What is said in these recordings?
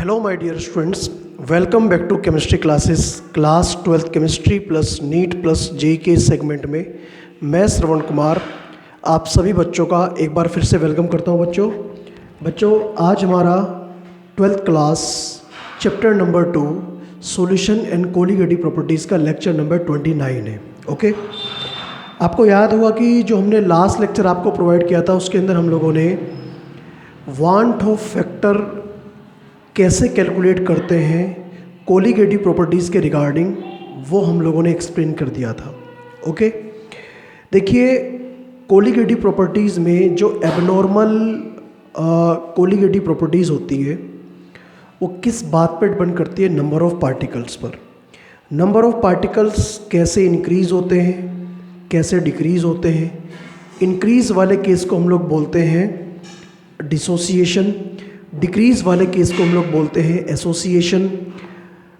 Hello my dear students, welcome back to chemistry classes, class 12th chemistry plus NEET plus JK segment में मैं श्रवण कुमार आप सभी बच्चों का एक बार फिर से वेलकम करता हूं। बच्चों आज हमारा 12th class chapter number 2 solution and colligative properties का लेक्चर नंबर 29 है। ओके, आपको याद होगा कि जो हमने लास्ट लेक्चर आपको प्रोवाइड किया था उसके अंदर हम लोगों ने वांट ऑफ फैक्टर कैसे कैलकुलेट करते हैं कोलिगेटिव प्रॉपर्टीज़ के रिगार्डिंग वो हम लोगों ने एक्सप्लेन कर दिया था। ओके, देखिए कोलिगेटिव प्रॉपर्टीज़ में जो एबनॉर्मल कोलिगेटिव प्रॉपर्टीज़ होती है वो किस बात पर डिपेंड करती है? नंबर ऑफ पार्टिकल्स पर। नंबर ऑफ पार्टिकल्स कैसे इंक्रीज़ होते हैं, कैसे डिक्रीज़ होते हैं। इंक्रीज़ वाले केस को हम लोग बोलते हैं डिसोसिएशन, डिक्रीज़ वाले केस को हम लोग बोलते हैं एसोसिएशन।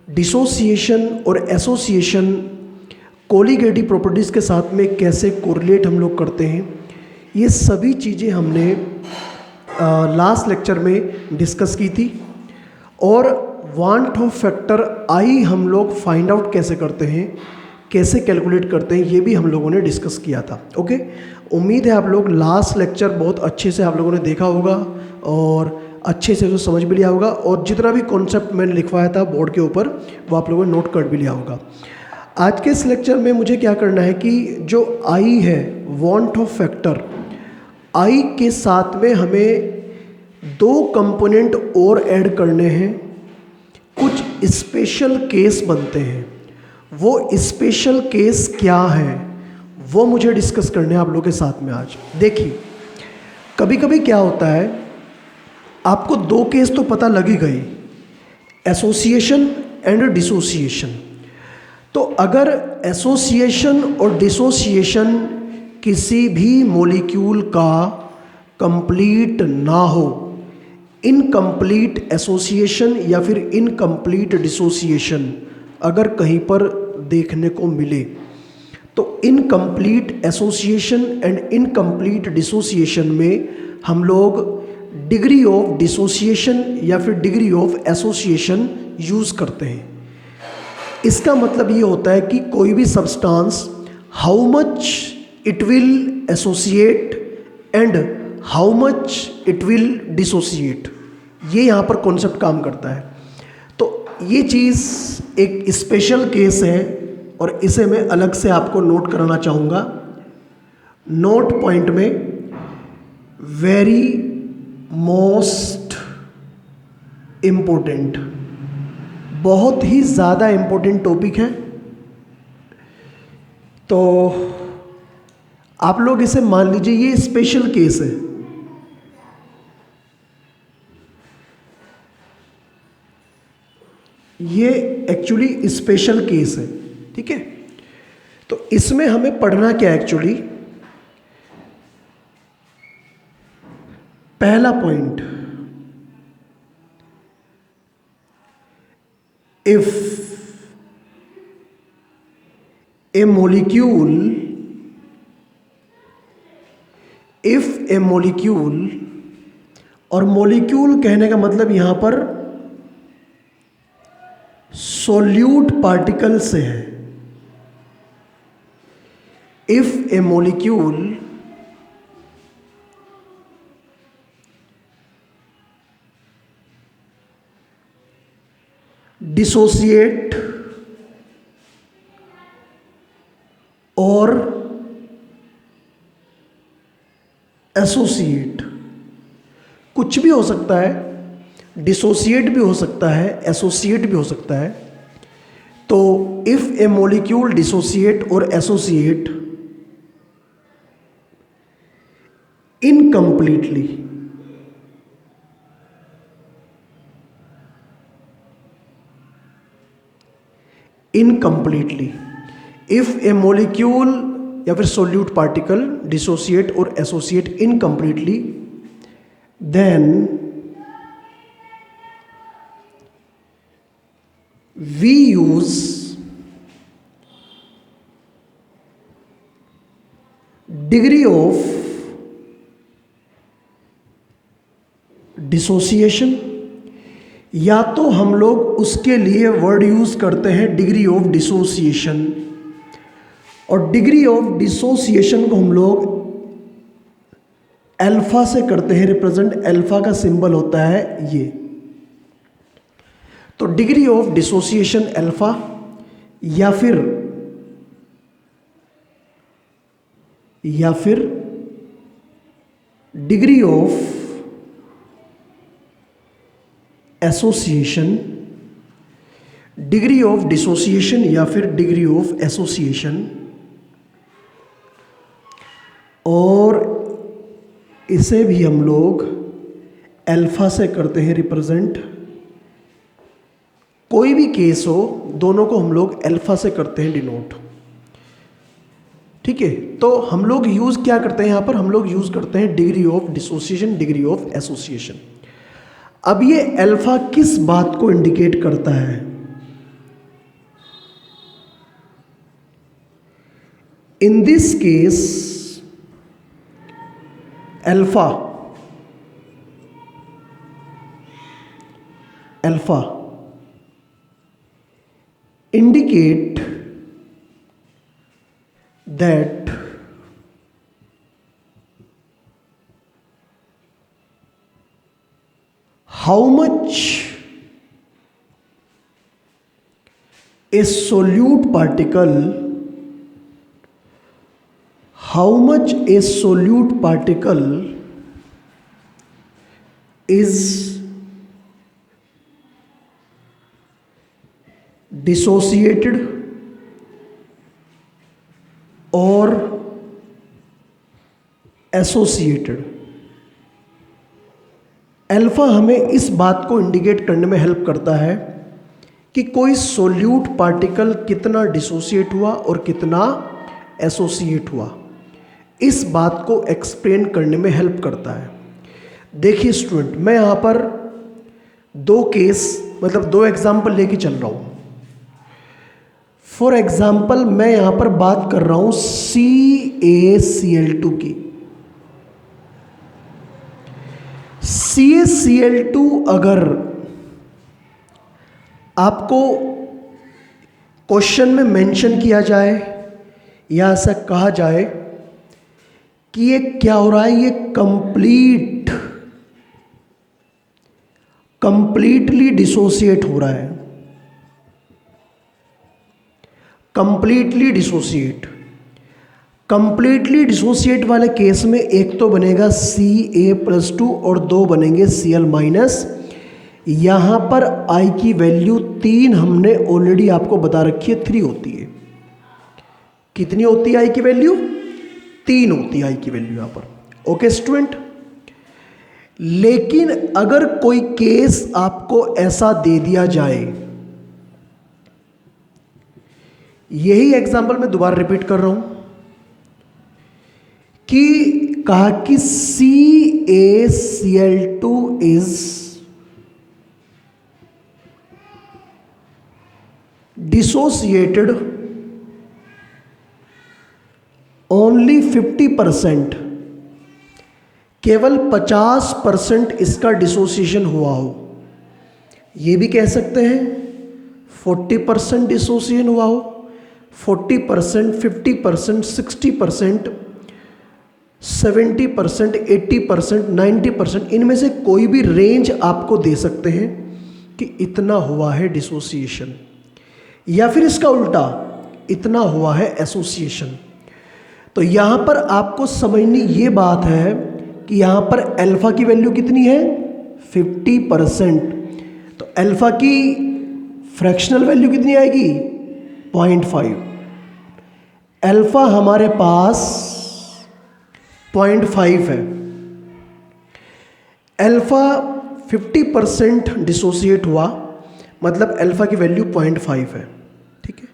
डिसोसिएशन और एसोसिएशन कोलिगेटिव प्रॉपर्टीज़ के साथ में कैसे कोरिलेट हम लोग करते हैं, ये सभी चीज़ें हमने लास्ट लेक्चर में डिस्कस की थी। और वांट ऑफ फैक्टर आई हम लोग फाइंड आउट कैसे करते हैं, कैसे कैलकुलेट करते हैं, ये भी हम लोगों ने डिस्कस किया था। ओके, उम्मीद है आप लोग लास्ट लेक्चर बहुत अच्छे से आप लोगों ने देखा होगा और अच्छे से उसे समझ भी लिया होगा, और जितना भी कॉन्सेप्ट मैंने लिखवाया था बोर्ड के ऊपर वो आप लोगों ने नोट कर भी लिया होगा। आज के इस लेक्चर में मुझे क्या करना है कि जो आई है वांट ऑफ फैक्टर, आई के साथ में हमें दो कंपोनेंट और ऐड करने हैं। कुछ स्पेशल केस बनते हैं, वो स्पेशल केस क्या है वो मुझे डिस्कस करने हैं आप लोगों के साथ में आज। देखिए कभी कभी क्या होता है, आपको दो केस तो पता लग ही गए, एसोसिएशन एंड डिसोसिएशन। तो अगर एसोसिएशन और डिसोसिएशन किसी भी मॉलिक्यूल का कंप्लीट ना हो, इनकम्प्लीट एसोसिएशन या फिर इनकम्प्लीट डिसोसिएशन अगर कहीं पर देखने को मिले, तो incomplete association and incomplete dissociation में हम लोग डिग्री ऑफ डिसोसिएशन या फिर डिग्री ऑफ एसोसिएशन यूज़ करते हैं। इसका मतलब ये होता है कि कोई भी substance how much it will associate and how much it will dissociate, ये यहाँ पर कॉन्सेप्ट काम करता है। तो ये चीज़ एक स्पेशल केस है और इसे मैं अलग से आपको नोट कराना चाहूँगा। नोट पॉइंट में वेरी मोस्ट इम्पोर्टेंट, बहुत ही ज़्यादा इम्पोर्टेंट टॉपिक है। तो आप लोग इसे मान लीजिए ये स्पेशल केस है। ये एक्चुअली स्पेशल केस है, ठीक है। तो इसमें हमें पढ़ना क्या है एक्चुअली, पहला पॉइंट, इफ ए मॉलिक्यूल और मॉलिक्यूल कहने का मतलब यहां पर सॉल्यूट पार्टिकल से है। इफ ए मॉलिक्यूल डिसोसिएट और एसोसिएट, कुछ भी हो सकता है, डिसोसिएट भी हो सकता है, एसोसिएट भी हो सकता है। तो इफ ए मॉलिक्यूल डिसोसिएट और associate incompletely, if a molecule या फिर सोल्यूट पार्टिकल डिसोसिएट और associate incompletely, then we use degree of dissociation या तो हम लोग उसके लिए वर्ड यूज करते हैं डिग्री ऑफ डिसोसिएशन, और डिग्री ऑफ डिसोसिएशन को हम लोग अल्फा से करते हैं रिप्रेजेंट। अल्फा का सिंबल होता है ये। तो डिग्री ऑफ डिसोसिएशन अल्फा, या फिर degree of association, degree of dissociation या फिर डिग्री ऑफ एसोसिएशन, और इसे भी हम लोग अल्फा से करते हैं रिप्रेजेंट। कोई भी केस हो, दोनों को हम लोग अल्फा से करते हैं डिनोट। ठीक है, तो हम लोग यूज़ क्या करते हैं यहाँ पर? हम लोग यूज़ करते हैं degree of dissociation, degree of association. अब ये अल्फा किस बात को इंडिकेट करता है? In this case alpha indicate that how much a solute particle is dissociated और एसोसिएटेड। अल्फा हमें इस बात को इंडिकेट करने में हेल्प करता है कि कोई सोल्यूट पार्टिकल कितना डिसोसिएट हुआ और कितना एसोसिएट हुआ, इस बात को एक्सप्लेन करने में हेल्प करता है। देखिए स्टूडेंट, मैं यहाँ पर दो एग्जाम्पल लेके चल रहा हूँ। फॉर एग्जाम्पल मैं यहाँ पर बात कर रहा हूँ CaCl2 की। CaCl2 अगर आपको क्वेश्चन में मेंशन किया जाए या ऐसा कहा जाए कि ये क्या हो रहा है, ये कंप्लीटली डिसोसिएट हो रहा है, कंप्लीटली डिसोसिएट वाले केस में एक तो बनेगा Ca+2 और दो बनेंगे Cl-। यहाँ पर I की वैल्यू 3 हमने ऑलरेडी आपको बता रखी है, 3 होती है। कितनी होती है I की वैल्यू? 3 होती है I की वैल्यू यहाँ पर। ओके स्टूडेंट, लेकिन अगर कोई केस आपको ऐसा दे दिया जाए, यही एग्जाम्पल मैं दोबारा रिपीट कर रहा हूं कि कहा कि CaCl2 इज डिसोसिएटेड ओनली 50%, केवल 50% इसका डिसोसिएशन हुआ हो। ये भी कह सकते हैं 40% डिसोसिएशन हुआ हो, 40%, 50%, 60%, 70%, 80%, 90%, इनमें से कोई भी रेंज आपको दे सकते हैं कि इतना हुआ है डिसोसिएशन, या फिर इसका उल्टा इतना हुआ है एसोसिएशन। तो यहाँ पर आपको समझनी ये बात है कि यहाँ पर अल्फा की वैल्यू कितनी है? 50%। तो अल्फा की फ्रैक्शनल वैल्यू कितनी आएगी? 0.5। अल्फा हमारे पास 0.5 है। अल्फा 50% डिसोसिएट हुआ, मतलब अल्फा की वैल्यू 0.5 है। ठीक है,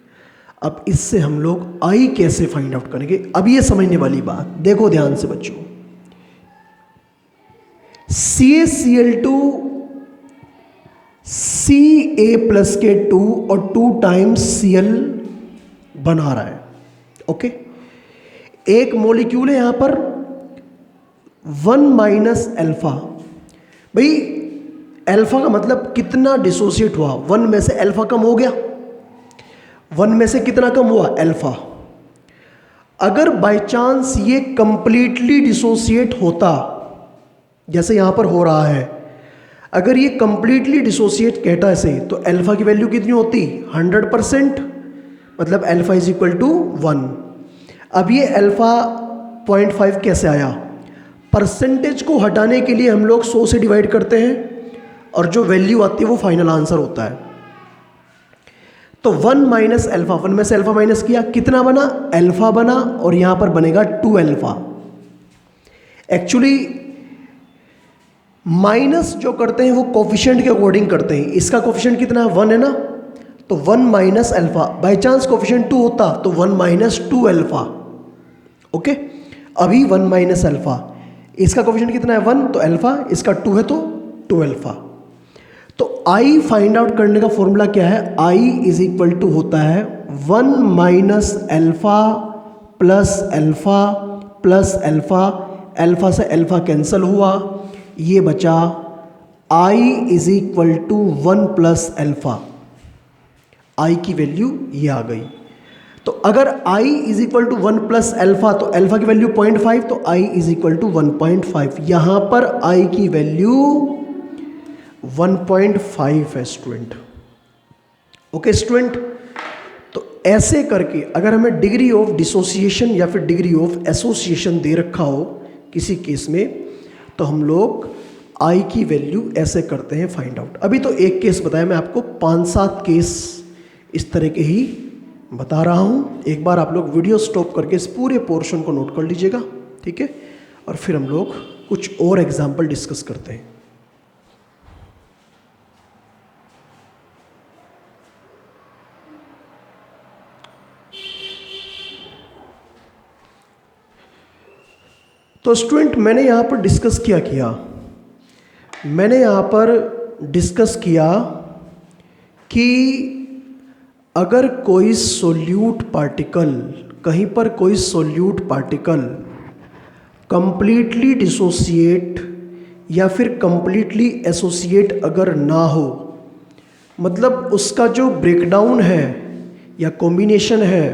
अब इससे हम लोग आई कैसे फाइंड आउट करेंगे? अब ये समझने वाली बात देखो ध्यान से बच्चों। CaCl2 Ca+ के 2 और 2 टाइम्स Cl बना रहा है। ओके, एक मॉलिक्यूल है यहां पर 1 - अल्फा। भाई अल्फा का मतलब कितना डिसोसिएट हुआ, 1 में से अल्फा कम हो गया, 1 में से कितना कम हुआ, अल्फा। अगर बाय चांस ये कंप्लीटली डिसोसिएट होता, जैसे यहाँ पर हो रहा है, अगर ये कंप्लीटली डिसोसिएट कहता ऐसे, तो अल्फा की वैल्यू कितनी होती, 100%, मतलब अल्फा इज इक्वल टू 1। अब ये अल्फा 0.5 कैसे आया, परसेंटेज को हटाने के लिए हम लोग 100 से डिवाइड करते हैं और जो वैल्यू आती है वो फाइनल आंसर होता है। तो 1 माइनस अल्फा, 1 में से अल्फा माइनस किया, कितना बना, अल्फा बना, और यहां पर बनेगा 2 अल्फा। एक्चुअली माइनस जो करते हैं वो कोफिशिएंट के अकॉर्डिंग करते हैं, इसका कोफिशिएंट कितना है, 1 है ना, तो 1 minus alpha, by chance coefficient 2 होता तो 1 माइनस 2 अल्फा। ओके, अभी 1 माइनस अल्फा, इसका कोफिशिएंट कितना है 1, तो अल्फा, इसका 2 है तो 2 अल्फा। तो आई फाइंड आउट करने का फॉर्मूला क्या है, आई इज इक्वल टू होता है 1 minus alpha plus alpha plus alpha, alpha से अल्फा कैंसिल हुआ, ये बचा I is equal to 1 plus alpha, I की वैल्यू ये आ गई। तो अगर I is equal to 1 plus alpha, तो अल्फा की वैल्यू 0.5, तो आई इज इक्वल टू 1.5, यहां पर आई की वैल्यू 1.5 है स्टूडेंट। ओके स्टूडेंट, तो ऐसे करके अगर हमें डिग्री ऑफ डिसोसिएशन या फिर डिग्री ऑफ एसोसिएशन दे रखा हो किसी केस में, तो हम लोग आई की वैल्यू ऐसे करते हैं फाइंड आउट। अभी तो एक केस बताया, मैं आपको 5-7 केस इस तरह के ही बता रहा हूँ। एक बार आप लोग वीडियो स्टॉप करके इस पूरे पोर्शन को नोट कर लीजिएगा, ठीक है, और फिर हम लोग कुछ और एग्जाम्पल डिस्कस करते हैं। तो स्टूडेंट मैंने यहाँ पर डिस्कस किया कि अगर कोई सोल्यूट पार्टिकल, कहीं पर कोई सोल्यूट पार्टिकल कंप्लीटली डिसोसिएट या फिर कंप्लीटली एसोसिएट अगर ना हो, मतलब उसका जो ब्रेकडाउन है या कॉम्बिनेशन है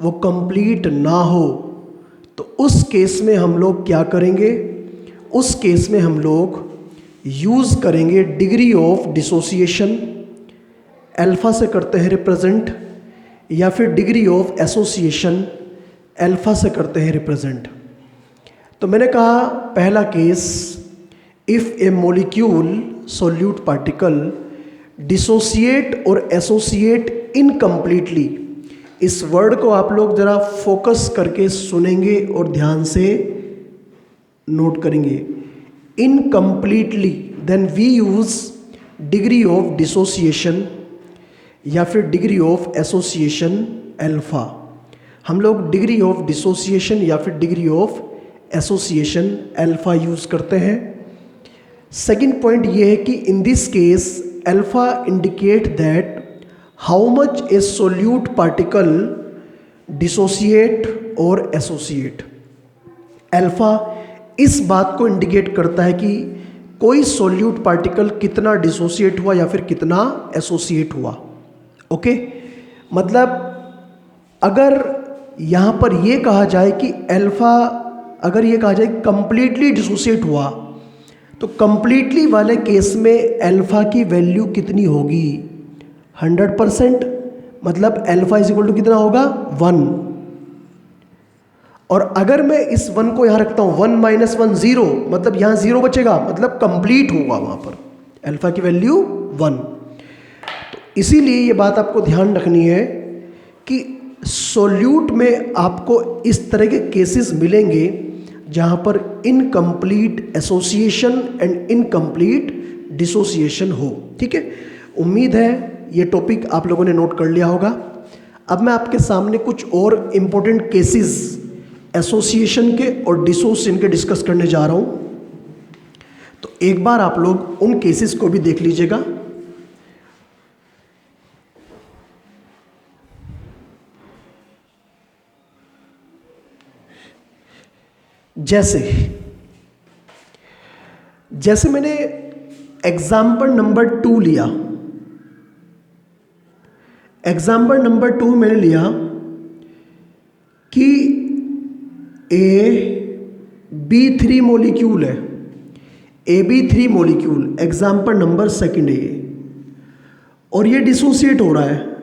वो कंप्लीट ना हो, तो उस केस में हम लोग क्या करेंगे, उस केस में हम लोग यूज़ करेंगे डिग्री ऑफ डिसोसिएशन, अल्फ़ा से करते हैं रिप्रेजेंट, या फिर डिग्री ऑफ एसोसिएशन अल्फ़ा से करते हैं रिप्रेजेंट। तो मैंने कहा पहला case, if A molecule solute particle dissociate और एसोसिएट इनकम्प्लीटली, इस वर्ड को आप लोग ज़रा फोकस करके सुनेंगे और ध्यान से नोट करेंगे, incompletely, then we use degree of dissociation या फिर डिग्री ऑफ एसोसिएशन अल्फ़ा। हम लोग डिग्री ऑफ डिसोसिएशन या फिर degree of association alpha use करते हैं। सेकंड पॉइंट ये है कि in this case alpha indicate that how much A solute particle dissociate और एसोसिएट। अल्फ़ा इस बात को इंडिकेट करता है कि कोई सोल्यूट पार्टिकल कितना डिसोसिएट हुआ या फिर कितना एसोसिएट हुआ। ओके, मतलब अगर यहाँ पर ये कहा जाए कि अल्फ़ा, अगर ये कहा जाए कंप्लीटली डिसोसिएट हुआ, तो कंप्लीटली वाले केस में अल्फ़ा की वैल्यू कितनी होगी, 100%, मतलब अल्फ़ा इज इक्वल टू कितना होगा, 1। और अगर मैं इस 1 को यहाँ रखता हूँ, 1 माइनस 1 0, मतलब यहाँ 0 बचेगा, मतलब कंप्लीट होगा वहाँ पर अल्फ़ा की वैल्यू 1। तो इसीलिए ये बात आपको ध्यान रखनी है कि सोल्यूट में आपको इस तरह के केसेस मिलेंगे जहाँ पर incomplete association and incomplete dissociation हो। ठीक है, उम्मीद है ये टॉपिक आप लोगों ने नोट कर लिया होगा। अब मैं आपके सामने कुछ और इम्पोर्टेंट केसेस एसोसिएशन के और डिसोसिएशन के डिस्कस करने जा रहा हूँ, तो एक बार आप लोग उन केसेस को भी देख लीजिएगा। जैसे मैंने एग्जाम्पल नंबर 2 लिया। एग्जाम्पल नंबर 2 मैंने लिया कि AB3 मॉलिक्यूल है, AB3 molecule, example number second है ये, और ये डिसोसिएट हो रहा है।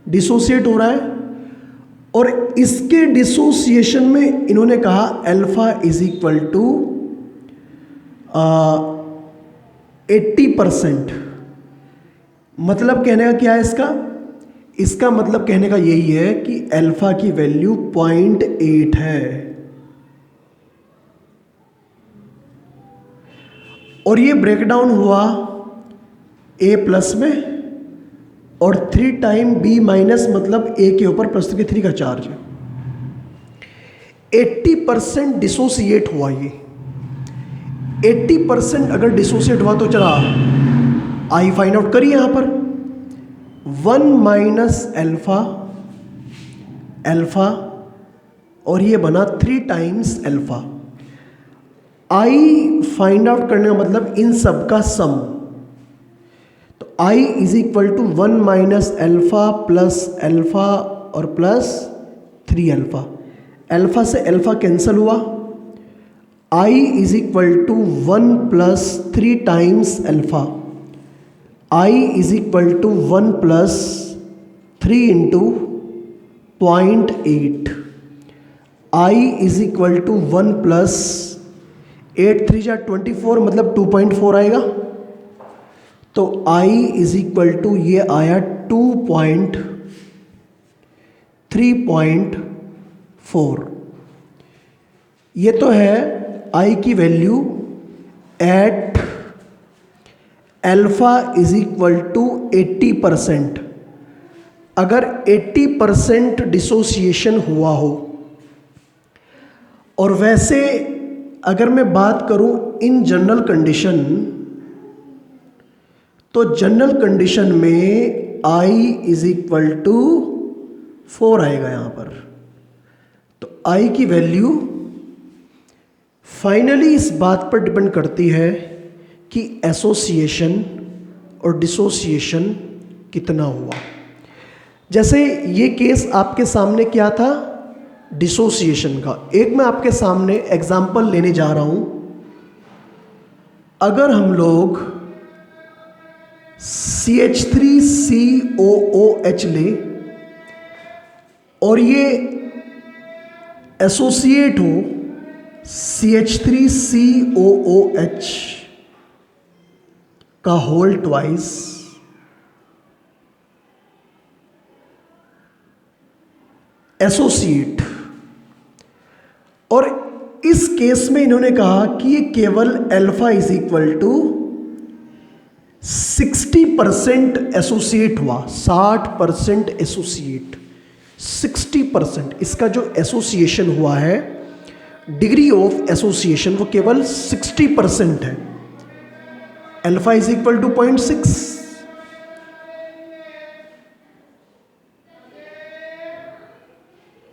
डिसोसिएट हो रहा है और इसके डिसोसिएशन में इन्होंने कहा अल्फा इज इक्वल टू 80%। मतलब कहने का क्या है इसका मतलब कहने का यही है कि अल्फा की वैल्यू 0.8 है, और ये ब्रेकडाउन हुआ A प्लस में और 3 टाइम B माइनस, मतलब A के ऊपर प्लस के 3 का चार्ज है। 80% डिसोसिएट हुआ ये। 80% अगर डिसोसिएट हुआ तो चला आई फाइंड आउट करिए यहाँ पर 1 माइनस अल्फा, अल्फा और ये बना 3 times alpha. I find out करने का मतलब इन सब का सम, तो I is equal to 1 minus alpha plus alpha और प्लस 3 अल्फा। अल्फा से अल्फा कैंसिल हुआ, I is equal to 1 plus 3 times alpha. I is equal to 1 plus 3 into 0.8। I is equal to 1 plus 8 3 जा 24, मतलब 2.4 आएगा। तो I is equal to ये आया 3.4। ये तो है I की value at alpha is equal to 80%। अगर 80% डिसोसिएशन हुआ हो, और वैसे अगर मैं बात करूं इन जनरल कंडीशन, तो जनरल कंडीशन में I इज इक्वल टू 4 आएगा यहाँ पर। तो I की वैल्यू फाइनली इस बात पर डिपेंड करती है कि एसोसिएशन और डिसोसिएशन कितना हुआ। जैसे ये केस आपके सामने क्या था डिसोसिएशन का, एक मैं आपके सामने एग्जाम्पल लेने जा रहा हूं। अगर हम लोग CH3COOH ले और ये एसोसिएट हो CH3COOH का होल ट्वाइस, एसोसिएट, और इस केस में इन्होंने कहा कि ये केवल alpha is equal to 60% associate हुआ, 60% एसोसिएट, 60%। इसका जो एसोसिएशन हुआ है, डिग्री ऑफ एसोसिएशन, वो केवल 60% है। Alpha is equal to 0.6।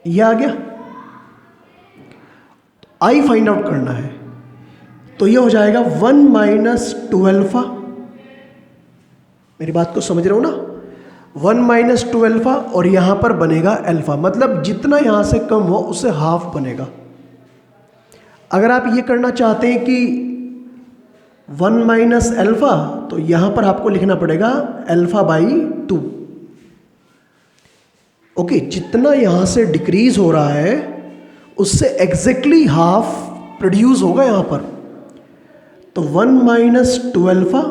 यह आ गया। आई फाइंड आउट करना है, तो यह हो जाएगा 1 माइनस 2 अल्फा। मेरी बात को समझ रहे हो ना? 1 माइनस 2 अल्फा और यहां पर बनेगा अल्फा, मतलब जितना यहां से कम हो उससे हाफ बनेगा। अगर आप ये करना चाहते हैं कि 1 माइनस अल्फा, तो यहां पर आपको लिखना पड़ेगा अल्फा बाई 2। ओके, जितना यहां से डिक्रीज हो रहा है उससे एग्जैक्टली हाफ प्रोड्यूस होगा यहां पर। तो 1 माइनस 2 अल्फा,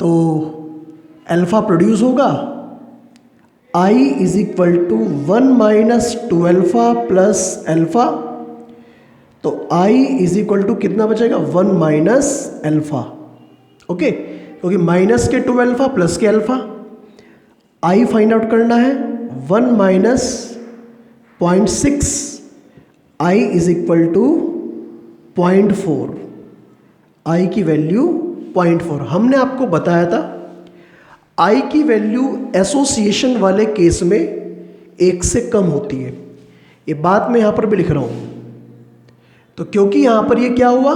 तो अल्फा प्रोड्यूस होगा। I is equal to 1 minus 2 alpha plus alpha, तो I इज इक्वल टू कितना बचेगा 1 माइनस अल्फा। ओके, क्योंकि माइनस के 2 अल्फा प्लस के अल्फा। I फाइंड आउट करना है 1 minus 0.6, I is equal to 0.4। I की वैल्यू 0.4। हमने आपको बताया था I की वैल्यू एसोसिएशन वाले केस में 1 से कम होती है, ये बात मैं यहाँ पर भी लिख रहा हूँ। तो क्योंकि यहाँ पर ये क्या हुआ,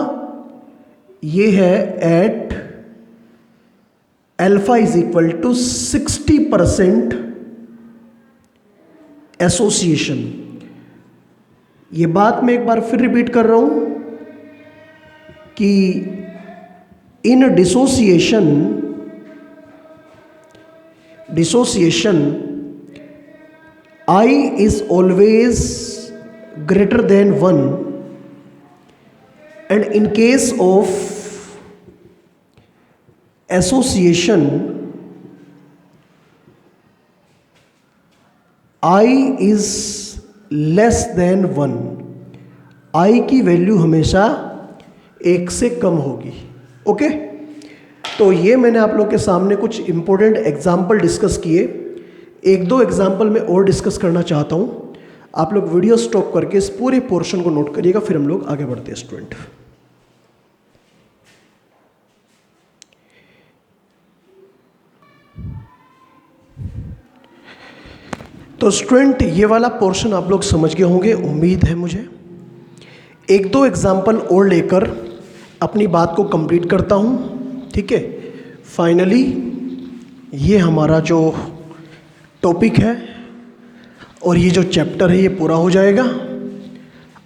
ये है at alpha is equal to 60% association. ये बात मैं एक बार फिर रिपीट कर रहा हूँ कि इन dissociation I is always greater than 1, and in case of association I is less than 1। I की वैल्यू हमेशा 1 से कम होगी। ओके, तो ये मैंने आप लोग के सामने कुछ इंपॉर्टेंट एग्जाम्पल डिस्कस किए। एक दो एग्जाम्पल मैं और डिस्कस करना चाहता हूँ। आप लोग वीडियो स्टॉप करके इस पूरे पोर्शन को नोट करिएगा, फिर हम लोग आगे बढ़ते हैं स्टूडेंट। तो स्टूडेंट ये वाला पोर्शन आप लोग समझ गए होंगे, उम्मीद है मुझे। एक दो एग्जाम्पल और लेकर अपनी बात को कंप्लीट करता हूँ, ठीक है। फाइनली ये हमारा जो टॉपिक है और ये जो चैप्टर है ये पूरा हो जाएगा,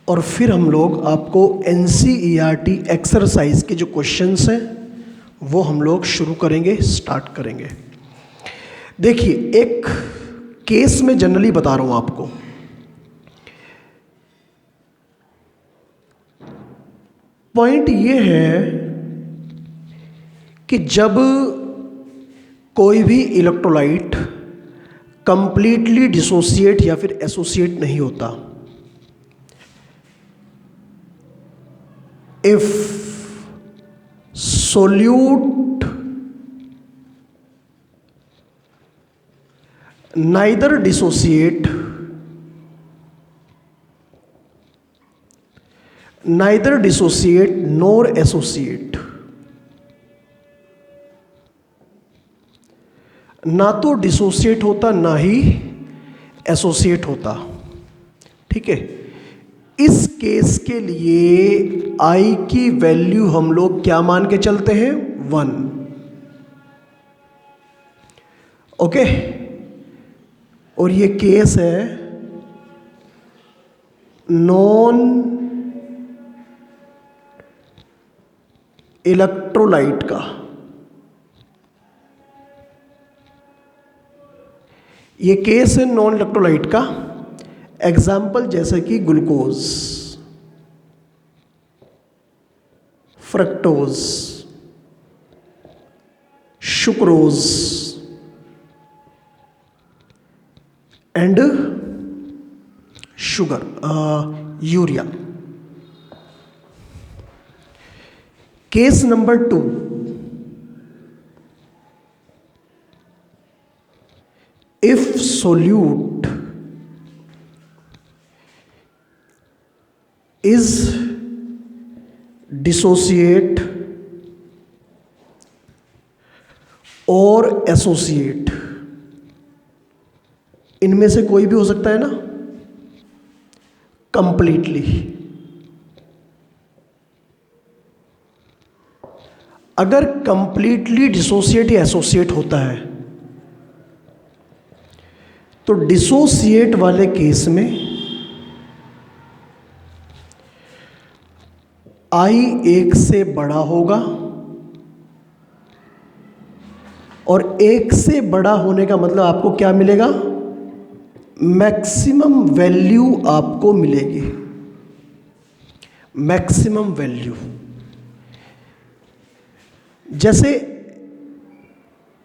और फिर हम लोग आपको NCERT एक्सरसाइज के जो क्वेश्चंस हैं वो हम लोग शुरू करेंगे, स्टार्ट करेंगे। देखिए, एक केस में जनरली बता रहा हूँ आपको। पॉइंट ये है कि जब कोई भी इलेक्ट्रोलाइट कंप्लीटली डिसोसिएट या फिर एसोसिएट नहीं होता, if solute neither dissociate nor associate, ना तो डिसोसिएट होता ना ही एसोसिएट होता, ठीक है। इस केस के लिए I की वैल्यू हम लोग क्या मान के चलते हैं, 1। ओके, और ये केस है नॉन इलेक्ट्रोलाइट का। ये केस है नॉन इलेक्ट्रोलाइट का। एग्जाम्पल जैसे कि glucose, fructose, sucrose and sugar, urea. Case number 2, if solute is dissociate और एसोसिएट, इनमें से कोई भी हो सकता है ना, कंप्लीटली। अगर कंप्लीटली डिसोसिएट या एसोसिएट होता है तो डिसोसिएट वाले केस में I 1 से बड़ा होगा, और 1 से बड़ा होने का मतलब आपको क्या मिलेगा, मैक्सिमम वैल्यू आपको मिलेगी, मैक्सिमम वैल्यू। जैसे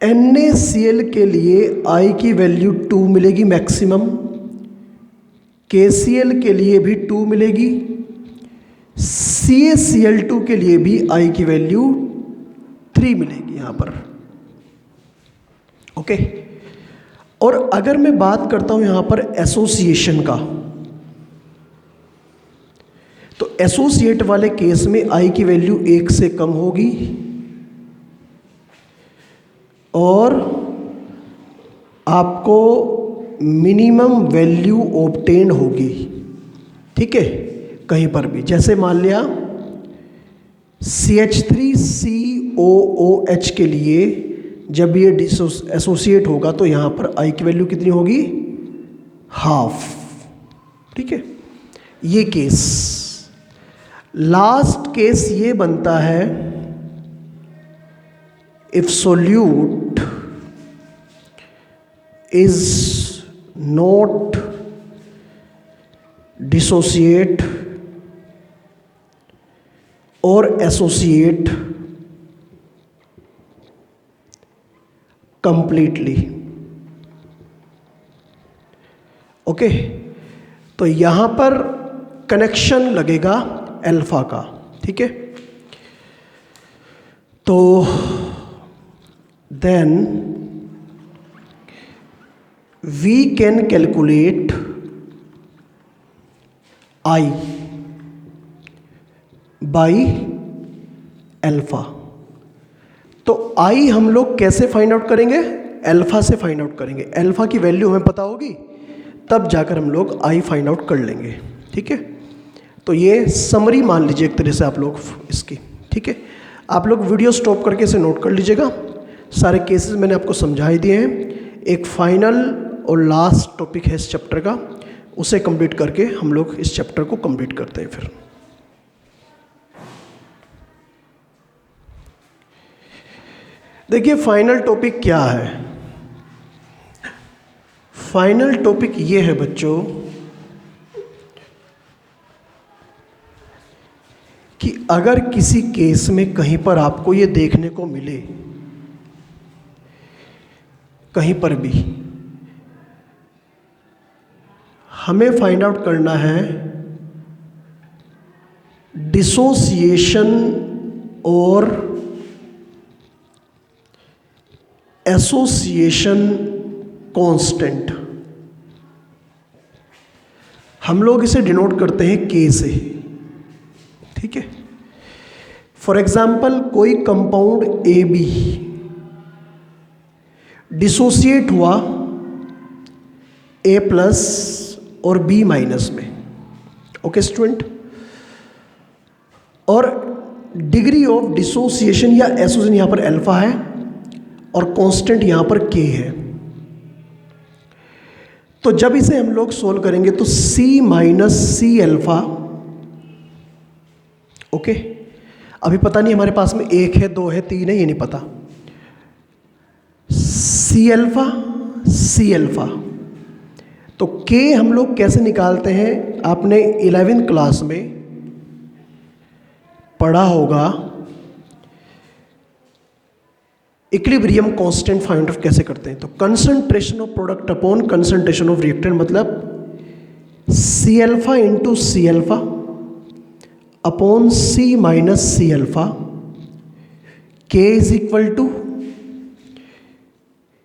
NaCl के लिए I की वैल्यू 2 मिलेगी मैक्सिमम, KCl के लिए भी 2 मिलेगी, CaCl2 के लिए भी I की वैल्यू 3 मिलेगी यहाँ पर। ओके, और अगर मैं बात करता हूँ यहाँ पर एसोसिएशन का, तो एसोसिएट वाले केस में I की वैल्यू 1 से कम होगी और आपको मिनिमम वैल्यू ऑब्टेन होगी। ठीक है, कहीं पर भी, जैसे मान लिया CH3COOH के लिए जब ये एसोसिएट होगा तो यहाँ पर I की वैल्यू कितनी होगी, हाफ। ठीक है, ये केस। लास्ट केस ये बनता है if solute is not dissociate और एसोसिएट कंप्लीटली। ओके, तो यहां पर कनेक्शन लगेगा अल्फा का। ठीक है, तो then we can calculate I by alpha. तो I हम लोग कैसे फाइंड आउट करेंगे, अल्फा से फाइंड आउट करेंगे। अल्फा की वैल्यू हमें पता होगी तब जाकर हम लोग I फाइंड आउट कर लेंगे। ठीक है, तो ये समरी मान लीजिए एक तरह से आप लोग इसकी। ठीक है, आप लोग वीडियो स्टॉप करके इसे नोट कर लीजिएगा। सारे केसेस मैंने आपको समझा ही दिए हैं। एक फाइनल और लास्ट टॉपिक है इस चैप्टर का, उसे कंप्लीट करके हम लोग इस चैप्टर को कंप्लीट करते हैं। फिर देखिए फाइनल टॉपिक क्या है। फाइनल टॉपिक ये है बच्चों कि अगर किसी केस में कहीं पर आपको ये देखने को मिले, कहीं पर भी हमें फाइंड आउट करना है डिसोसिएशन और एसोसिएशन कांस्टेंट। हम लोग इसे डिनोट करते हैं के से। ठीक है, फॉर एग्जाम्पल कोई कंपाउंड ए बी डिसोसिएट हुआ ए प्लस और बी माइनस में। ओके स्टूडेंट, और डिग्री ऑफ डिसोसिएशन या एसोसिएशन यहां पर अल्फा है और कांस्टेंट यहां पर के है। तो जब इसे हम लोग सोल्व करेंगे तो C minus C alpha. Okay, अभी पता नहीं हमारे पास में 1 है 2 है 3 है, ये नहीं पता। C अल्फा तो K हम लोग कैसे निकालते हैं, आपने 11वीं क्लास में पढ़ा होगा। इक्विलिब्रियम कांस्टेंट फाइंड आउट कैसे करते हैं, तो concentration of product upon concentration of reactant, मतलब C alpha into C alpha upon C minus C alpha. K is equal to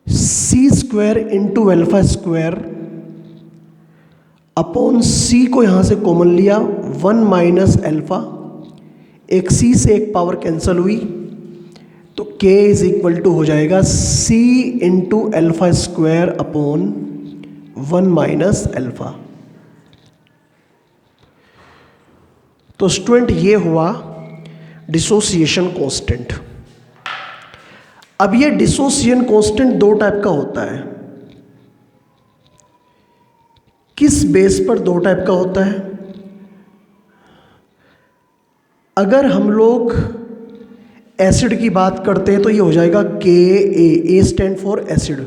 C square into alpha square upon C को यहां से common लिया 1 minus alpha, एक C से एक power cancel हुई तो K इज इक्वल टू हो जाएगा C into alpha square upon 1 minus alpha. तो स्टूडेंट ये हुआ डिसोसिएशन कांस्टेंट। अब ये डिसोसिएशन कांस्टेंट दो टाइप का होता है। किस बेस पर दो टाइप का होता है, अगर हम लोग एसिड की बात करते हैं तो ये हो जाएगा Ka, A stand for acid,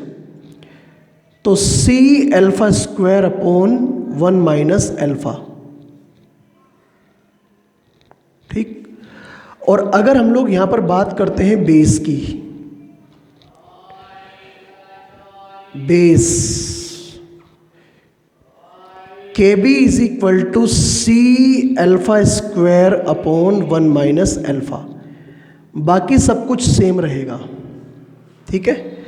तो C alpha square upon 1 minus alpha. ठीक, और अगर हम लोग यहां पर बात करते हैं बेस की, base Kb is equal to C alpha square upon 1 minus alpha. बाकी सब कुछ सेम रहेगा। ठीक है,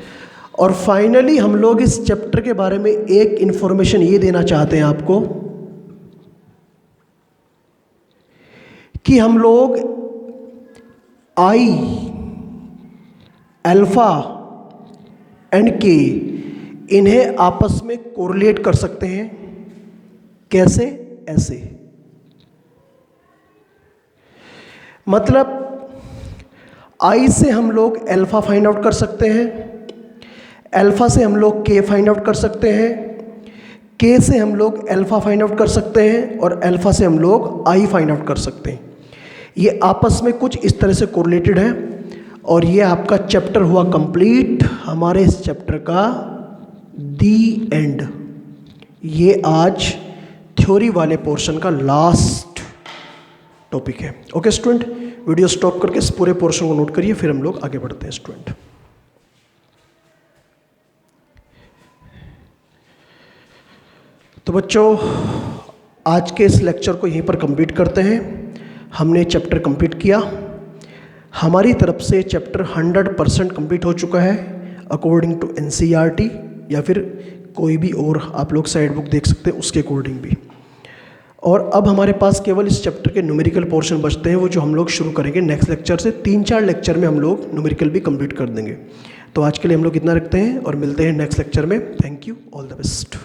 और फाइनली हम लोग इस चैप्टर के बारे में एक इंफॉर्मेशन ये देना चाहते हैं आपको कि हम लोग I, अल्फा एंड K इन्हें आपस में कोरिलेट कर सकते हैं। कैसे? ऐसे मतलब आई से हम लोग अल्फ़ा फाइंड आउट कर सकते हैं, अल्फ़ा से हम लोग के फाइंड आउट कर सकते हैं, के से हम लोग अल्फ़ा फाइंड आउट कर सकते हैं और अल्फ़ा से हम लोग आई फाइंड आउट कर सकते हैं। ये आपस में कुछ इस तरह से कोरिलेटेड है और ये आपका चैप्टर हुआ कंप्लीट, हमारे इस चैप्टर का दी एंड। ये आज थ्योरी वाले पोर्शन का लास्ट टॉपिक है। ओके स्टूडेंट, वीडियो स्टॉप करके इस पूरे पोर्शन को नोट करिए, फिर हम लोग आगे बढ़ते हैं स्टूडेंट। तो बच्चों, आज के इस लेक्चर को यहीं पर कंप्लीट करते हैं। हमने चैप्टर कंप्लीट किया, हमारी तरफ से चैप्टर 100% कंप्लीट हो चुका है अकॉर्डिंग टू NCERT, या फिर कोई भी और आप लोग साइड बुक देख सकते हैं उसके अकॉर्डिंग भी। और अब हमारे पास केवल इस चैप्टर के न्यूमेरिकल पोर्शन बचते हैं, वो जो हम लोग शुरू करेंगे नेक्स्ट लेक्चर से। 3-4 लेक्चर में हम लोग न्यूमेरिकल भी कंप्लीट कर देंगे। तो आज के लिए हम लोग इतना रखते हैं और मिलते हैं नेक्स्ट लेक्चर में। Thank you, all the best.